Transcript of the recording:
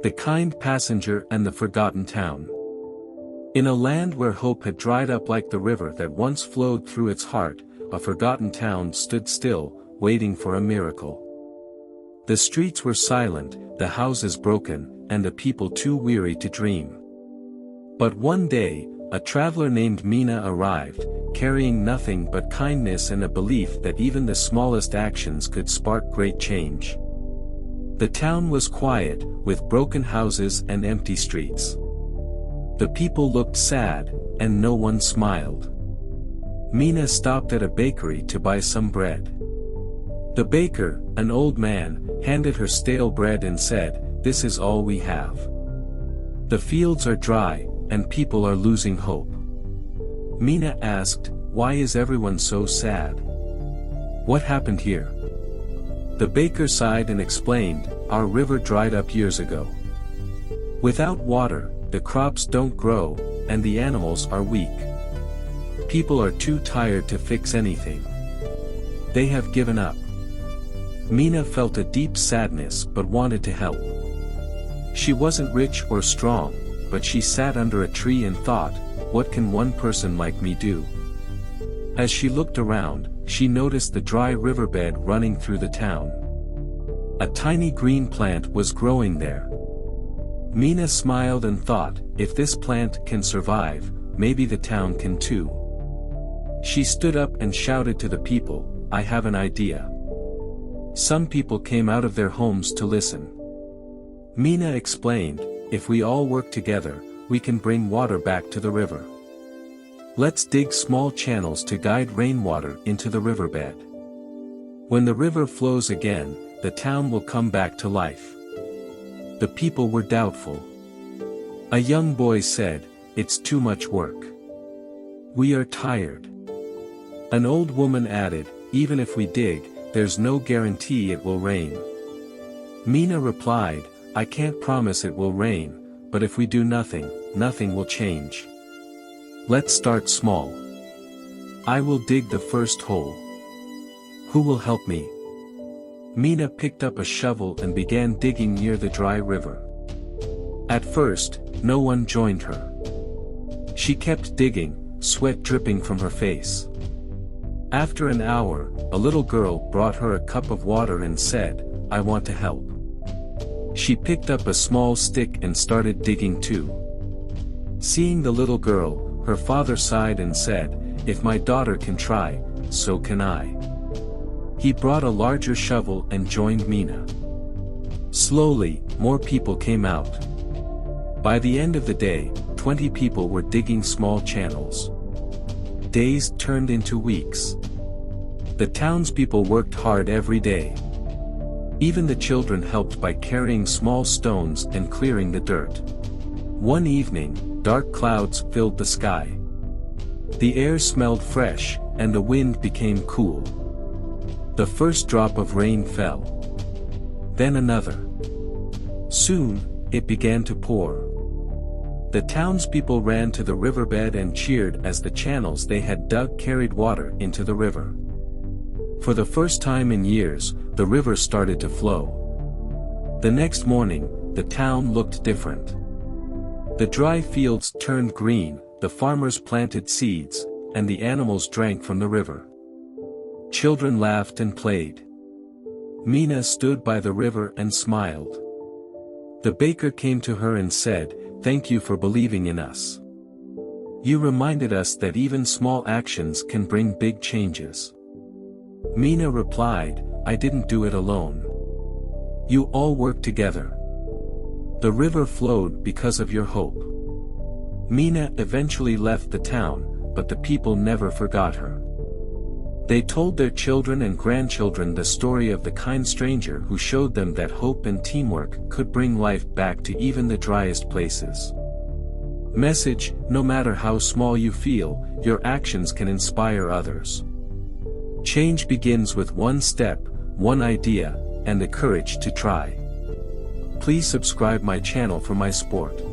The Kind Passenger and the Forgotten Town. In a land where hope had dried up like the river that once flowed through its heart, a forgotten town stood still, waiting for a miracle. The streets were silent, the houses broken, and the people too weary to dream. But one day, a traveler named Mina arrived, carrying nothing but kindness and a belief that even the smallest actions could spark great change. The town was quiet, with broken houses and empty streets. The people looked sad, and no one smiled. Mina stopped at a bakery to buy some bread. The baker, an old man, handed her stale bread and said, "This is all we have. The fields are dry, and people are losing hope." Mina asked, "Why is everyone so sad? What happened here?" The baker sighed and explained, "Our river dried up years ago. Without water, the crops don't grow, and the animals are weak. People are too tired to fix anything. They have given up." Mina felt a deep sadness but wanted to help. She wasn't rich or strong, but she sat under a tree and thought, "What can one person like me do?" As she looked around, she noticed the dry riverbed running through the town. A tiny green plant was growing there. Mina smiled and thought, if this plant can survive, maybe the town can too. She stood up and shouted to the people, "I have an idea." Some people came out of their homes to listen. Mina explained, "If we all work together, we can bring water back to the river. Let's dig small channels to guide rainwater into the riverbed. When the river flows again, the town will come back to life." The people were doubtful. A young boy said, "It's too much work. We are tired." An old woman added, "Even if we dig, there's no guarantee it will rain." Mina replied, "I can't promise it will rain, but if we do nothing, nothing will change. Let's start small. I will dig the first hole. Who will help me?" Mina picked up a shovel and began digging near the dry river. At first, no one joined her. She kept digging, sweat dripping from her face. After an hour, a little girl brought her a cup of water and said, "I want to help." She picked up a small stick and started digging too. Seeing the little girl, her father sighed and said, "If my daughter can try, so can I." He brought a larger shovel and joined Mina. Slowly, more people came out. By the end of the day, 20 people were digging small channels. Days turned into weeks. The townspeople worked hard every day. Even the children helped by carrying small stones and clearing the dirt. One evening, dark clouds filled the sky. The air smelled fresh, and the wind became cool. The first drop of rain fell. Then another. Soon, it began to pour. The townspeople ran to the riverbed and cheered as the channels they had dug carried water into the river. For the first time in years, the river started to flow. The next morning, the town looked different. The dry fields turned green, the farmers planted seeds, and the animals drank from the river. Children laughed and played. Mina stood by the river and smiled. The baker came to her and said, "Thank you for believing in us. You reminded us that even small actions can bring big changes." Mina replied, "I didn't do it alone. You all worked together. The river flowed because of your hope." Mina eventually left the town, but the people never forgot her. They told their children and grandchildren the story of the kind stranger who showed them that hope and teamwork could bring life back to even the driest places. Message: no matter how small you feel, your actions can inspire others. Change begins with one step, one idea, and the courage to try. Please subscribe my channel for my sport.